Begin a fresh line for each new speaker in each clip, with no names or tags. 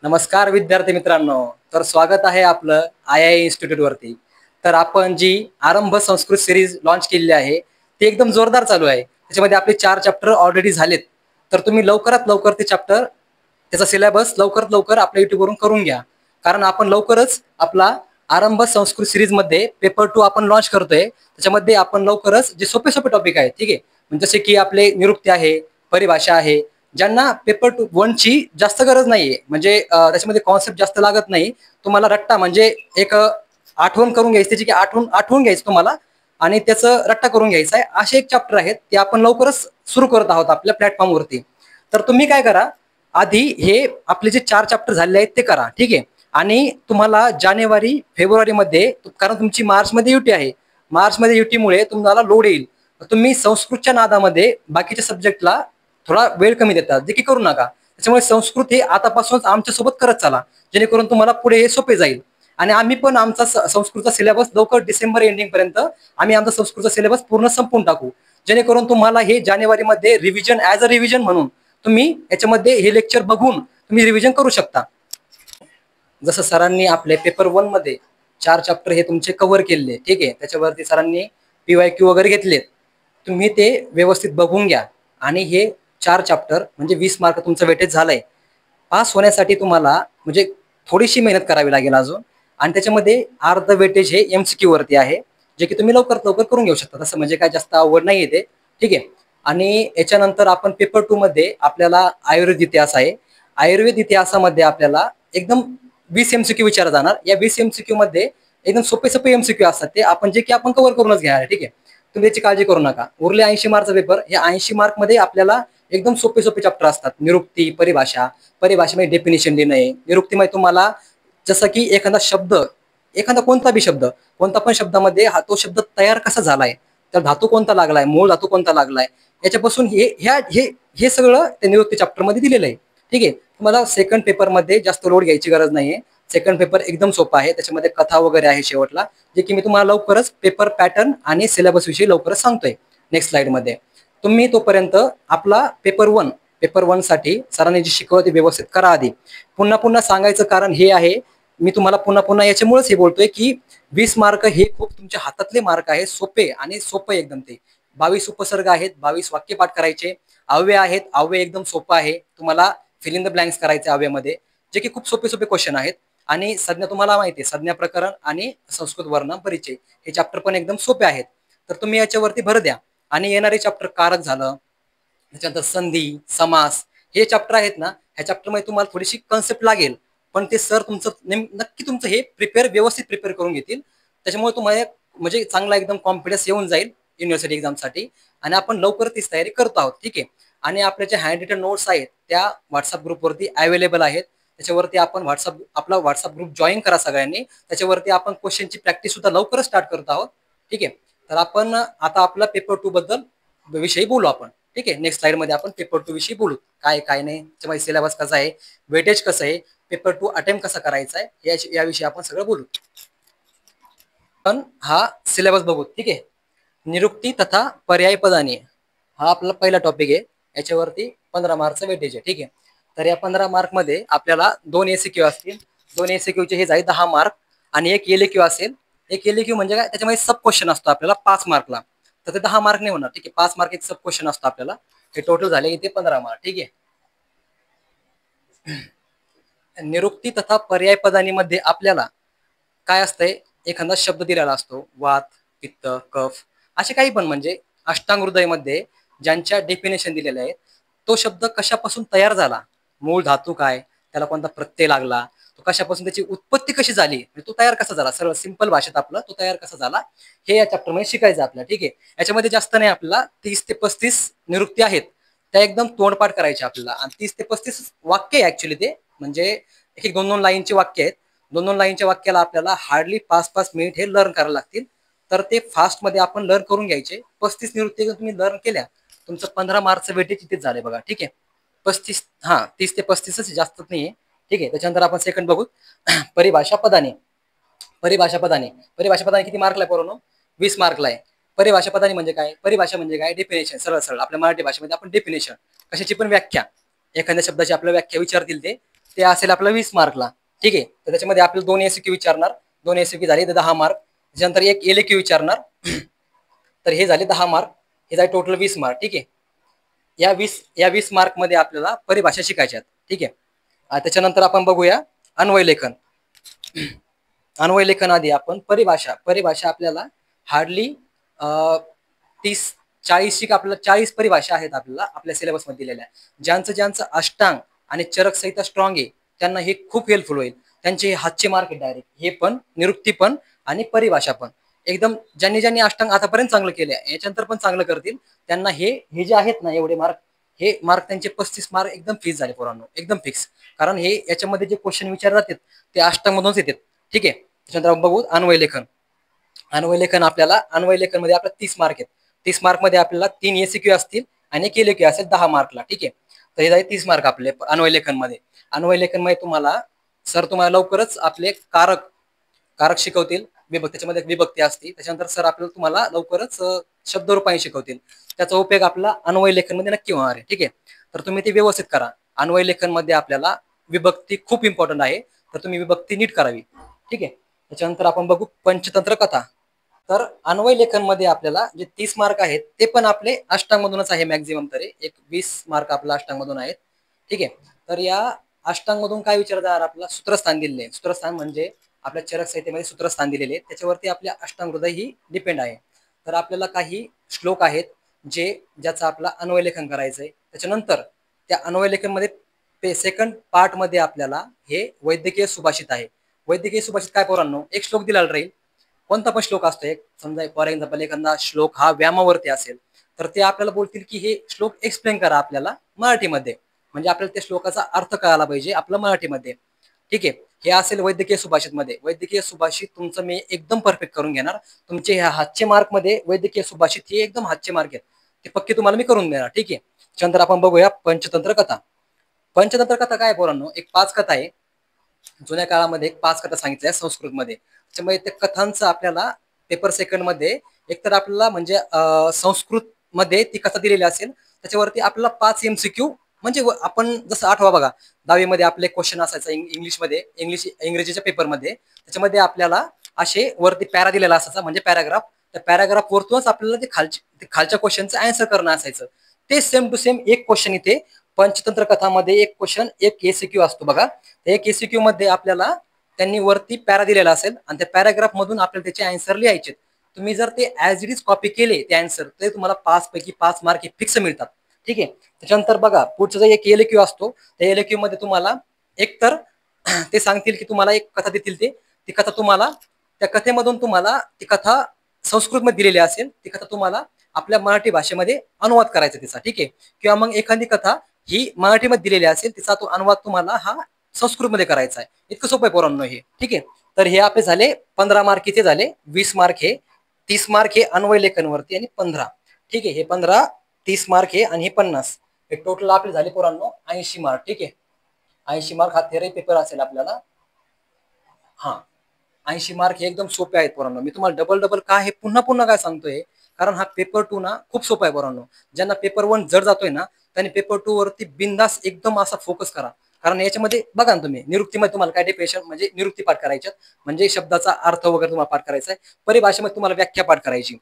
नमस्कार विद्यार्थी मित्रांनो. तर स्वागत आहे आपलं IIA इन्स्टिट्यूट वरती. तर आपण जी आरंभ संस्कृत सिरीज लॉन्च केलेली आहे ती एकदम जोरदार चालू आहे. त्याच्यामध्ये आपले 4 चॅप्टर ऑलरेडी झालेत. तर तुम्ही लवकरात लवकर ते चॅप्टर त्याचा सिलेबस लवकरात लवकर आपल्या YouTube वरून करून घ्या. कारण आपण लवकरच आपला आरंभ संस्कृत सिरीज मध्ये पेपर 2 आपण लॉन्च करतोय. त्याच्यामध्ये आपण लवकरच जे सोपे सोपे टॉपिक आहेत, ठीक आहे, म्हणजे जसे की आपले निरुक्ती आहे, परिभाषा आहे, ज्यांना पेपर 1 ची जास्त गरज नाहीये, म्हणजे त्याच्यामध्ये कॉन्सेप्ट जास्त लागत नाही. तुम्हाला रट्टा म्हणजे एक आठवण करून घ्यायची, त्याची की आठवून घ्यायचं तुम्हाला आणि त्याचं रट्टा करून घ्यायचा आहे. असे एक चॅप्टर आहेत ते आपण लवकरच सुरू करत आहोत आपल्या प्लॅटफॉर्मवरती. तर तुम्ही काय करा, आधी हे आपले जे 4 चॅप्टर झाले आहेत ते करा, ठीक आहे. आणि तुम्हाला जानेवारी फेब्रुवारी मध्ये, कारण तुमची मार्च मध्ये युटी आहे, मार्च मध्ये युटीमुळे तुम्हाला लोड येईल. तुम्ही संस्कृतच्या नादामध्ये बाकीच्या सब्जेक्टला थोडा वेळ कमी देतात, जे की करू नका. त्याच्यामुळे संस्कृत हे आतापासूनच आमच्या सोबत करत चला, जेणेकरून तुम्हाला पुढे हे सोपे जाईल. आणि आम्ही पण आमचा संस्कृतचा सिलेबस लवकर डिसेंबर एंडिंग पर्यंत आम्ही आमचा संस्कृतचा सिलेबस पूर्ण संपून टाकू, जेणेकरून तुम्हाला हे जानेवारीमध्ये रिव्हिजन ॲज अ रिव्हिजन म्हणून तुम्ही याच्यामध्ये हे लेक्चर बघून तुम्ही रिव्हिजन करू शकता. जसं सरांनी आपले पेपर 1 मध्ये 4 चॅप्टर हे तुमचे कव्हर केले, ठीक आहे, त्याच्यावरती सरांनी PYQ वगैरे घेतलेत. तुम्ही ते व्यवस्थित बघून घ्या. आणि हे 4 चॅप्टर म्हणजे 20 मार्क तुमचं वेटेज झालंय. पास होण्यासाठी तुम्हाला म्हणजे थोडीशी मेहनत करावी लागेल अजून. आणि त्याच्यामध्ये अर्ध वेटेज हे MCQ वरती आहे, जे की तुम्ही लवकरात लवकर करून घेऊ शकता. तसं म्हणजे काय जास्त अवघड नाही ते, ठीक आहे. आणि याच्यानंतर आपण पेपर 2 मध्ये आपल्याला आयुर्वेद इतिहास आहे. आयुर्वेद इतिहासामध्ये आपल्याला एकदम 20 MCQ विचारला जाणार. या 20 MCQ मध्ये एकदम सोपे सोपे MCQ असतात, ते आपण जे की आपण कव्हर करूनच घेणार आहे, ठीक आहे. तुम्ही त्याची काळजी करू नका. उरले 80 मार्कचा पेपर. या 80 मार्क मध्ये आपल्याला एकदम सोपे सोपे चॅप्टर असतात. निरुक्ती, परिभाषा, परिभाषेमध्ये डेफिनेशन लिहिणं आहे. निरुक्तीमध्ये तुम्हाला जसं की एखादा शब्द, एखादा कोणता बी शब्द, कोणता पण शब्दामध्ये हा तो शब्द तयार कसा झालाय, तर धातू कोणता लागलाय, मूळ धातू कोणता लागलाय, याच्यापासून हे सगळं त्या निरुक्ती चॅप्टर मध्ये दिलेलं आहे, ठीक आहे. तुम्हाला सेकंड पेपर मध्ये जास्त लोड घ्यायची गरज नाहीये. सेकंड पेपर एकदम सोपा आहे. त्याच्यामध्ये कथा वगैरे आहे शेवटला, जे की मी तुम्हाला लवकरच पेपर पॅटर्न आणि सिलेबस विषयी लवकरच सांगतोय नेक्स्ट स्लाइड मध्ये. तुम्ही तोपर्यंत आपला पेपर 1 साठी सरांनी जी शिकवलं ते व्यवस्थित करा आधी. पुन्हा पुन्हा सांगायचं कारण हे आहे, मी तुम्हाला पुन्हा पुन्हा याच्यामुळेच हे बोलतोय की 20 मार्क हे खूप तुमच्या हातातले मार्क आहे, सोपे आणि सोपे एकदम. ते 22 उपसर्ग आहेत, 22 वाक्यपाठ करायचे, अव्यय आहेत, अव्यय एकदम सोपं आहे. तुम्हाला फिल इन द ब्लँक्स करायचे अव्ययमध्ये, जे की खूप सोपे सोपे क्वेश्चन आहेत. आणि संज्ञा तुम्हाला माहिती आहे, संज्ञा प्रकरण आणि संस्कृत वर्ण परिचय हे चॅप्टर पण एकदम सोपे आहेत. तर तुम्ही याच्यावरती भर द्या. आणि येणारे चॅप्टर कारक झालं, त्याच्यानंतर संधी, समास, हे चॅप्टर आहेत ना, ह्या चॅप्टरमध्ये तुम्हाला थोडीशी कन्सेप्ट लागेल, पण ते सर तुमचं नक्की तुमचं हे व्यवस्थित प्रिपेअर करून घेतील. त्याच्यामुळे तुम्हाला म्हणजे चांगला एकदम कॉन्फिडन्स येऊन जाईल युनिव्हर्सिटी एक्झामसाठी. आणि आपण लवकर तीच तयारी करतो आहोत, ठीक आहे. आणि आपल्या ज्या हँड रिटन नोट्स आहेत त्या व्हॉट्सअप ग्रुपवरती अवेलेबल आहेत. त्याच्यावरती आपण आपला व्हॉट्सअप ग्रुप जॉईन करा सगळ्यांनी. त्याच्यावरती आपण क्वेश्चनची प्रॅक्टिस सुद्धा लवकरच स्टार्ट करत आहोत, ठीक आहे. तर आपण आता आपला पेपर 2 बद्दल विषयी बोलू आपण, ठीक आहे. नेक्स्ट स्लाइड मध्ये आपण पेपर 2 विषयी बोलू, काय काय नाही, त्याच्यामध्ये सिलेबस कसा आहे, वेटेज कसं आहे, पेपर 2 अटेम्प्ट कसा करायचा आहे, याविषयी आपण सगळं बोलू. पण हा सिलेबस बघू, ठीक आहे. निरुक्ती तथा पर्याय पदानी हा आपला पहिला टॉपिक आहे. याच्यावरती 15 मार्कचं वेटेज आहे, ठीक आहे. तर या 15 मार्क मध्ये आपल्याला 2 ACQ असतील. 2 ACQ चे हे जाईल 10 मार्क. आणि एक LAQ असेल. एक LAQ म्हणजे काय, त्याच्यामध्ये सब क्वेश्चन असतो आपल्याला 5 मार्कला. तर ते 10 मार्क नाही होणार, ठीक आहे. 5 मार्क एक सब क्वेश्चन असतो आपल्याला. हे टोटल झाले इथे 15 मार्क, ठीक आहे. निरुक्ती तथा पर्याय पदानी मध्ये आपल्याला काय असतंय, एखादा शब्द दिलेला असतो, वात, पित्त, कफ, असे काही पण, म्हणजे अष्टांग हृदयमध्ये ज्यांच्या डेफिनेशन दिलेल्या आहेत, तो शब्द कशापासून तयार झाला, मूळ धातू काय, त्याला कोणता प्रत्यय लागला, तो कशापासून, त्याची उत्पत्ती कशी झाली, म्हणजे तो तयार कसा झाला, सरळ सिंपल भाषेत आपला तो तयार कसा झाला, हे या चॅप्टर मध्ये शिकायचं आपल्याला, ठीक आहे. याच्यामध्ये जास्त नाही, आपल्याला 30 ते 35 निरुक्ती आहेत, त्या एकदम तोंडपाठ करायच्या आपल्याला. आणि 30 ते 35 वाक्य आहे ऍक्च्युली ते, म्हणजे एक एक 2-2 लाईनचे वाक्य आहेत. 2-2 लाईनच्या वाक्याला आपल्याला हार्डली 5-5 मिनिट हे लर्न करायला लागतील. तर ते फास्ट मध्ये आपण लर्न करून घ्यायचे. 35 निवृत्ती तुम्ही लर्न केल्या, तुमचं 15 मार्कचं वेटेज इथेच झाले बघा, ठीक आहे. 35, 30 ते 35च जास्त नाहीये, ठीक आहे. त्याच्यानंतर आपण सेकंड बघू. परिभाषा पदाने. परिभाषा पदाने किती मार्कला आहे पोरांनो? 20 मार्कला आहे. परिभाषा पदाने म्हणजे काय, परिभाषा म्हणजे काय, डेफिनेशन. सरळ सरळ आपल्या मराठी भाषेमध्ये आपण डेफिनेशन, कशाची पण व्याख्या, एखाद्या शब्दाची आपल्याला व्याख्या विचारतील ते ते असेल आपलं 20 मार्कला. ठीक आहे. तर त्याच्यामध्ये आपल्याला 2 एसक्यू विचारणार, 2 एसक्यू झाले तर 10 मार्क. त्याच्यानंतर एक एलक्यू विचारणार, तर हे झाले 10 मार्क. हे झाले टोटल 20 मार्क. ठीक आहे. या 20 मार्क मध्ये आपल्याला परिभाषा शिकायच्या. ठीक आहे. त्याच्यानंतर आपण बघूया अन्वय लेखन. अन्वय लेखन आधी आपण परिभाषा आपल्याला हार्डली 30-40 आपल्याला 40 परिभाषा आहेत आपल्याला आपल्या सिलेबसमध्ये दिलेल्या. ज्यांचं अष्टांग आणि चरक संहिता स्ट्रॉंग आहे त्यांना हे खूप हेल्पफुल होईल. त्यांचे हातचे मार्क आहे डायरेक्ट, हे पण निरुक्ती पण आणि परिभाषा पण एकदम. ज्यांनी अष्टांग आतापर्यंत चांगलं केलं याच्यानंतर पण चांगलं करतील त्यांना हे जे आहेत ना एवढे मार्क, हे मार्क त्यांचे 35 मार्क एकदम फिक्स झाले पोरांनो, एकदम फिक्स. कारण हे याच्यामध्ये जे क्वेश्चन विचारले जातात ते अष्टांग मधूनच येतात. ठीक आहे. त्याच्यानंतर आपण बघू अन्वय लेखन. अन्वय लेखन मध्ये आपल्याला 30 मार्क आहेत. 30 मार्क मध्ये आपल्याला 3 एसीक्यू असतील आणि एक एलक्यू असेल 10 मार्कला. ठीक आहे. तर हे झाले 30 मार्क आपले अन्वय लेखन मध्ये. अन्वय लेखन मध्ये तुम्हाला लवकरच आपले कारक शिकवतील. त्याच्यामध्ये विभक्ती असते. त्याच्यानंतर सर आपल्याला तुम्हाला लवकरच शब्दरूपाने शिकवतील. त्याचा उपयोग आपला अन्वय लेखन मध्ये नक्की होणार आहे. ठीक आहे. तर तुम्ही ते व्यवस्थित करा. अन्वय लेखन मध्ये आपल्याला विभक्ती खूप इम्पॉर्टंट आहे, तर तुम्ही विभक्ती नीट करावी. ठीक आहे. त्याच्यानंतर आपण बघू पंचतंत्र कथा. तर अन्वय लेखन मध्ये आपल्याला जे 30 मार्क आहेत ते पण आपले अष्टांग मधूनच आहे मॅक्झिमम, तरी एक 20 मार्क आपला अष्टांग मधून आहेत. ठीक आहे. तर या अष्टांग मधून काय विचारतात आपल्याला सूत्रस्थान दिलेले. सूत्रस्थान म्हणजे आपल्या चरक संहितेमध्ये सूत्रस्थान दिलेले, त्याच्यावरती आपल्या अष्टांग हृदय ही डिपेंड आहे. तर आपल्याला काही श्लोक आहेत ज्याचं आपला अन्वय लेखन करायचंय. त्याच्यानंतर त्या अन्वय लेखन मध्ये सेकंड पार्ट मध्ये आपल्याला हे वैद्यकीय सुभाषित आहे. वैद्यकीय सुभाषित काय पोरांनो, एक श्लोक दिला राहील, कोणता पण श्लोक असतो एक, समजा फॉर एक्झाम्पल एखादा श्लोक हा व्यामावरती असेल तर ते आपल्याला बोलतील की हे श्लोक एक्सप्लेन करा आपल्याला मराठीमध्ये, म्हणजे आपल्याला त्या श्लोकाचा अर्थ कळायला पाहिजे आपलं मराठीमध्ये. ठीक आहे. हे असेल वैद्यकीय सुभाषित मध्ये. वैद्यकीय सुभाषित तुमचं मी एकदम परफेक्ट करून घेणार. तुमचे ह्या हातचे मार्क मध्ये वैद्यकीय सुभाषित हे एकदम हातचे मार्क आहेत, ते पक्के तुम्हाला मी करून देणार. ठीक आहे. त्यानंतर आपण बघूया पंचतंत्र कथा. पंचतंत्र कथा काय पोरांनो, एक 5 कथा आहे. जुन्या काळामध्ये एक 5 कथा सांगितल्या संस्कृतमध्ये. त्याच्यामुळे त्या कथांचं आपल्याला पेपर सेकंड मध्ये एकतर आपल्याला म्हणजे संस्कृत मध्ये ती कथा दिलेली असेल, त्याच्यावरती आपल्याला 5 MCQ, म्हणजे आपण जसं आठवा बघा 10वी मध्ये आपले क्वेश्चन असायचा इंग्रजीच्या पेपरमध्ये, त्याच्यामध्ये आपल्याला असे वरती पॅरा दिलेला असायचा म्हणजे पॅराग्राफ. त्या पॅराग्राफ वरतूनच आपल्याला ते खालच्या क्वेश्चनचं आन्सर करणं असायचं. ते सेम टू सेम एक क्वेश्चन इथे पंचतंत्र कथामध्ये एक क्वेश्चन एक एसीक्यू असतो बघा. एक एसीक्यू मध्ये आपल्याला त्यांनी वरती पॅरा दिलेला असेल आणि त्या पॅराग्राफ मधून आपल्याला त्याचे आन्सर लिहायचे. तुम्ही जर ते ऍज इट इज कॉपी केले ते आन्सर, तर तुम्हाला 5 पैकी 5 मार्क हे फिक्स मिळतात. ठीक आहे. त्याच्यानंतर बघा पुढचा जो एक एलक्यू असतो, त्या एलक्यू मध्ये तुम्हाला एकतर ते सांगतील की तुम्हाला एक कथा देतील, ती कथा तुम्हाला त्या कथेमधून तुम्हाला ती कथा संस्कृतमध्ये दिलेली असेल, ती कथा तुम्हाला आपल्या मराठी भाषेमध्ये अनुवाद करायचा तिचा. ठीक आहे. किंवा मग एखादी कथा ही मराठीमध्ये दिलेली असेल, तिचा तो अनुवाद तुम्हाला हा संस्कृतमध्ये करायचा आहे. इतकं सोपं आहे पोरांनो हे. ठीक आहे. तर हे आपले झाले 15 मार्क इथे झाले, 20 मार्क हे, 30 मार्क हे अन्वय लेखनवरती आणि 15. ठीक आहे. हे 15, 30 मार्क हे आणि हे 50, हे टोटल आपले झाले पोरांनो 80 मार्क. ठीक आहे. 80 मार्क हा थेरी पेपर असेल आपल्याला. हा 80 मार्क हे एकदम सोपे आहेत पोरांनो. मी तुम्हाला डबल का हे पुन्हा पुन्हा काय सांगतोय, कारण हा पेपर 2 ना खूप सोपा आहे पोरांनो. ज्यांना पेपर 1 जड जातोय ना त्यांनी पेपर 2 वरती बिंदास एकदम असा फोकस करा. कारण याच्यामध्ये बघा ना तुम्ही, निरुक्तीमध्ये तुम्हाला काय डेफिनेशन म्हणजे निरुक्ती पाठ करायच्यात, म्हणजे शब्दाचा अर्थ वगैरे तुम्हाला पाठ करायचा आहे. परिभाषेमध्ये तुम्हाला व्याख्या पाठ करायची,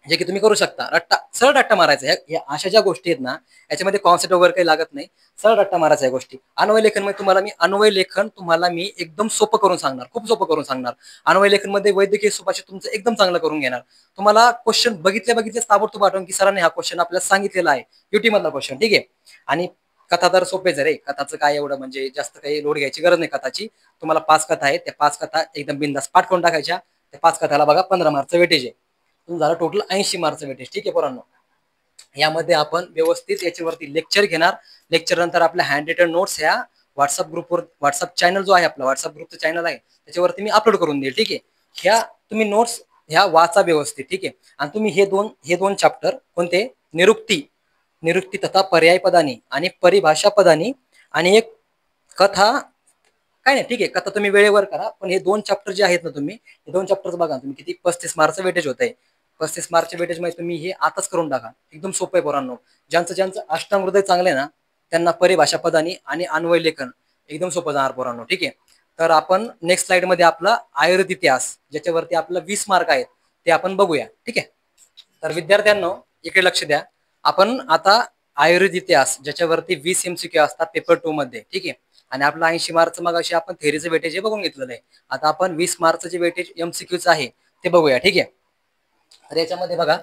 जे की तुम्ही करू शकता. सरळ रट्टा मारायचा. या अशा ज्या गोष्टी आहेत ना याच्यामध्ये कॉन्सेप्ट वगैरे काही लागत नाही, सरळ रट्टा मारायचा या गोष्टी. अन्वय लेखन मध्ये अन्वय लेखन तुम्हाला मी एकदम सोपं करून सांगणार, खूप सोपं करून सांगणार. अन्वय लेखन मध्ये वैद्यकीय सुभाषित तुमचं एकदम चांगलं करून घेणार. तुम्हाला क्वेश्चन बघितले ताबडतोब आठवून की सरांनी हा क्वेश्चन आपल्याला सांगितलेला आहे, युटी मधला क्वेश्चन. ठीक आहे. आणि कथा तर सोपेच रे, कथाचं काय एवढं म्हणजे जास्त काही लोड घ्यायची गरज नाही कथाची. तुम्हाला 5 कथा आहेत, त्या 5 कथा एकदम बिंदास पाठ करून टाकायच्या. त्या 5 कथाला बघा 15 मार्कचं वेटेज आहे. झालं टोटल 80 मार्कचं वेटेज. ठीक आहे पोरांनो. यामध्ये आपण व्यवस्थित याच्यावरती लेक्चर घेणार. लेक्चर नंतर आपल्या हँड रिटन नोट्स ह्या व्हॉट्सअप चॅनल जो आहे आपला व्हॉट्सअप ग्रुपचं चॅनल आहे त्याच्यावरती मी अपलोड करून देईल. ठीक आहे. ह्या तुम्ही नोट्स ह्या वाचा व्यवस्थित. ठीक आहे. आणि तुम्ही हे दोन चॅप्टर कोणते, निरुक्ती तथा पर्याय पदानी आणि परिभाषा पदानी आणि एक कथा, काय नाही. ठीक आहे. कथा तुम्ही वेळेवर करा, पण हे 2 चॅप्टर जे आहेत ना तुम्ही हे 2 चॅप्टर बघा तुम्ही किती 35 मार्कचं वेटेज होत आहे. 35 मार्कच्या वेटेज मध्ये तुम्ही हे आताच करून टाका. एकदम सोपं आहे पोरांनो. ज्यांचं अष्टांग हृदय चांगलं आहे ना त्यांना परिभाषा पदानी आणि अन्वय लेखन एकदम सोपं जाणार पोरांनो. ठीक आहे. तर आपण नेक्स्ट स्लाइड मध्ये आपला आयुर्वेद इतिहास ज्याच्यावरती आपला 20 मार्क आहेत ते आपण बघूया. ठीक आहे. तर विद्यार्थ्यांनो इकडे लक्ष द्या. आपण आता आयुर्वेद इतिहास ज्याच्यावरती 20 MCQ असतात पेपर 2 मध्ये. ठीक आहे. आणि आपलं 80 मार्कचं मग अशी आपण थेरीचं वेटेज हे बघून घेतलेलं आहे. आता आपण 20 मार्कचं जे वेटेज MCQचं आहे ते बघूया. ठीक आहे. तर याच्यामध्ये बघा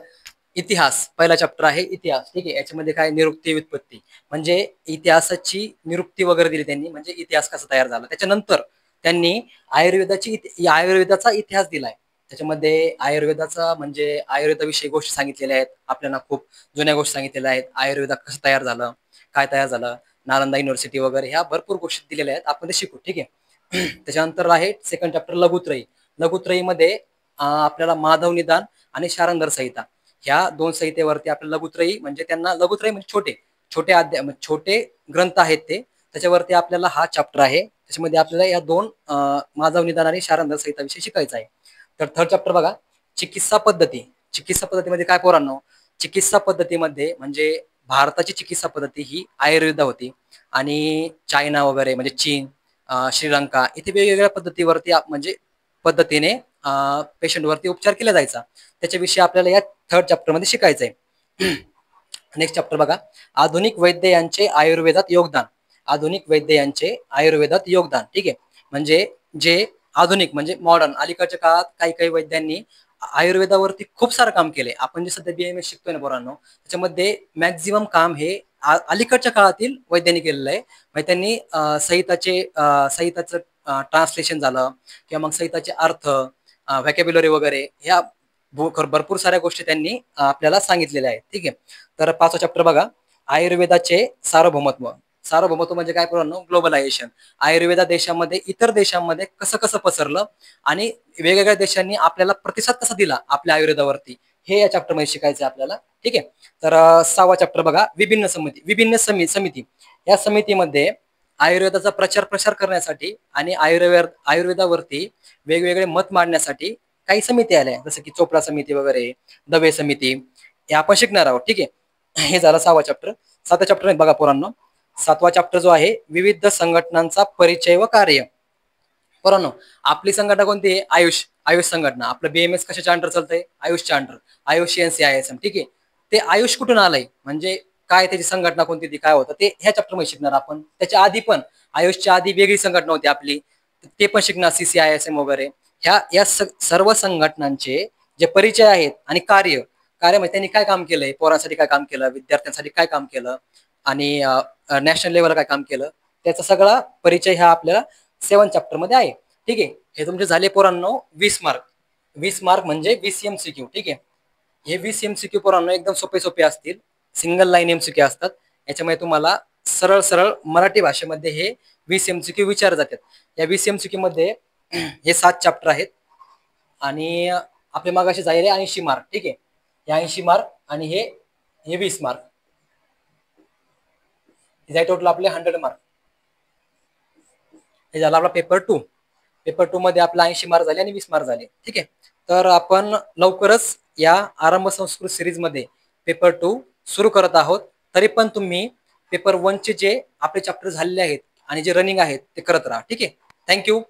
इतिहास पहिला चॅप्टर आहे इतिहास. ठीक आहे. याच्यामध्ये काय निरुक्ती व्युत्पत्ती म्हणजे इतिहासाची निरुक्ती वगैरे दिली त्यांनी, म्हणजे इतिहास कसा तयार झाला. त्याच्यानंतर त्यांनी आयुर्वेदाचा इतिहास दिलाय. त्याच्यामध्ये आयुर्वेदाचा म्हणजे आयुर्वेदाविषयी गोष्टी सांगितलेल्या आहेत आपल्याला, खूप जुन्या गोष्टी सांगितलेल्या आहेत. आयुर्वेद कसं तयार झालं, काय तयार झालं, नालंदा युनिव्हर्सिटी वगैरे ह्या भरपूर गोष्टी दिलेल्या आहेत, आपण ते शिकू. ठीक आहे. त्याच्यानंतर आहे सेकंड चॅप्टर लघुत्रयी. लघुत्रयीमध्ये आपल्याला माधव निदान आणि शारंगर संहिता ह्या 2 संहितेवरती आपल्याला लघुत्रयी म्हणजे त्यांना लघुत्रयी म्हणजे छोटे छोटे अध्याय छोटे ग्रंथ आहेत ते, त्याच्यावरती आपल्याला हा चॅप्टर आहे. त्याच्यामध्ये आपल्याला या 2 माधव निदान आणि शारंगर संहिता विषयी शिकायचा आहे. तर थर्ड चॅप्टर बघा चिकित्सा पद्धती. चिकित्सा पद्धतीमध्ये काय पोरांनो, चिकित्सा पद्धतीमध्ये म्हणजे भारताची चिकित्सा पद्धती ही आयुर्वेद होती आणि चायना वगैरे म्हणजे चीन, श्रीलंका इथे वेगवेगळ्या पद्धतीवरती म्हणजे पद्धतीने पेशंट वरती उपचार केला जायचा. त्याच्याविषयी आपल्याला या थर्ड चॅप्टर मध्ये शिकायचं आहे. नेक्स्ट चॅप्टर बघा आधुनिक वैद्य यांचे आयुर्वेदात योगदान. आधुनिक वैद्य यांचे आयुर्वेदात योगदान. ठीक आहे. म्हणजे जे आधुनिक म्हणजे मॉडर्न अलीकडच्या काळात काही काही वैद्यांनी आयुर्वेदावरती खूप सारं काम केलंय. आपण जे सध्या BAMS शिकतोय ना पोरांनो, त्याच्यामध्ये मॅक्झिमम काम हे अलीकडच्या काळातील वैद्यांनी केलेलं आहे. म्हणजे त्यांनी संहिताचं ट्रान्सलेशन झालं किंवा मग संहिताचे अर्थ, व्हॅकॅब्युलरी वगैरे ह्या भरपूर साऱ्या गोष्टी त्यांनी आपल्याला सांगितलेल्या आहेत. ठीक आहे. तर 5वा चॅप्टर बघा आयुर्वेदाचे सार्वभौमत्व. सार्वभौमत्व म्हणजे काय पोरांनो, ग्लोबलायझेशन. आयुर्वेदा देशामध्ये इतर देशांमध्ये कसं कसं पसरलं आणि वेगवेगळ्या देशांनी आपल्याला प्रतिसाद कसा दिला आपल्या आयुर्वेदावरती, हे या चॅप्टर मध्ये शिकायचं आहे आपल्याला. ठीक आहे. तर 6वा चॅप्टर बघा विभिन्न समिती. या समितीमध्ये आयुर्वेदाचा प्रचार प्रसार करण्यासाठी आणि आयुर्वेदावरती वेगवेगळे मत मांडण्यासाठी काही समिती आल्या, जसं की चोपडा समिती वगैरे, दवे समिती, हे आपण शिकणार आहोत. ठीक आहे. हे झालं 6वा चॅप्टर. 7व्या चॅप्टर बघा पोरांनो, 7वा चॅप्टर जो आहे विविध संघटनांचा परिचय व कार्य. पोरांनो आपली संघटना कोणती आहे, आयुष संघटना. आपलं BAMS कशाच्या अंडर चालतंय, आयुषच्या अंडर, आयुष NCISM. ठीक आहे. ते आयुष कुठून आलंय म्हणजे काय, त्याची संघटना कोणती ती काय होतं ते ह्या चॅप्टर मध्ये शिकणार आपण. त्याच्या आधी पण आयुषच्या आधी वेगळी संघटना होती आपली, ते पण शिकणार, CCISM वगैरे. या सर्व संघटनांचे जे परिचय आहेत आणि कार्य म्हणजे त्यांनी काय काम केलंय, पोरांसाठी काय काम केलं, विद्यार्थ्यांसाठी काय काम केलं आणि नॅशनल लेवलला काय काम केलं, त्याचा सगळा परिचय ह्या आपल्याला 7 चॅप्टर मध्ये आहे. ठीक आहे. हे तुमचे झाले पोरांनो 20 मार्क. 20 मार्क म्हणजे 20 MCQ. ठीक आहे. हे 20 MCQ पोरांनो एकदम सोपे असतील, सिंगल लाईन MCQ असतात. याच्यामध्ये तुम्हाला सरळ सरळ मराठी भाषेमध्ये हे 20 MCQ विचारले जातात. या 20 MCQ मध्ये हे 7 चॅप्टर आहेत आणि आपले मागाशी झालेले 80 मार्क. ठीक आहे. हे 80 मार्क आणि हे 20 मार्क, हे टोटल आपले 100 मार्क. हे झाला आपला पेपर 2. पेपर 2 मध्ये आपला 80 मार्क झाले आणि 20 मार्क झाले. ठीक आहे. तर आपण लवकरच या आरंभ संस्कृत सिरीज मध्ये पेपर 2 सुरू करत आहोत. तरी पण तुम्ही पेपर 1 चे जे आपले चॅप्टर झालेले आहेत आणि जे रनिंग आहेत ते करत राहा. ठीक आहे. थँक्यू.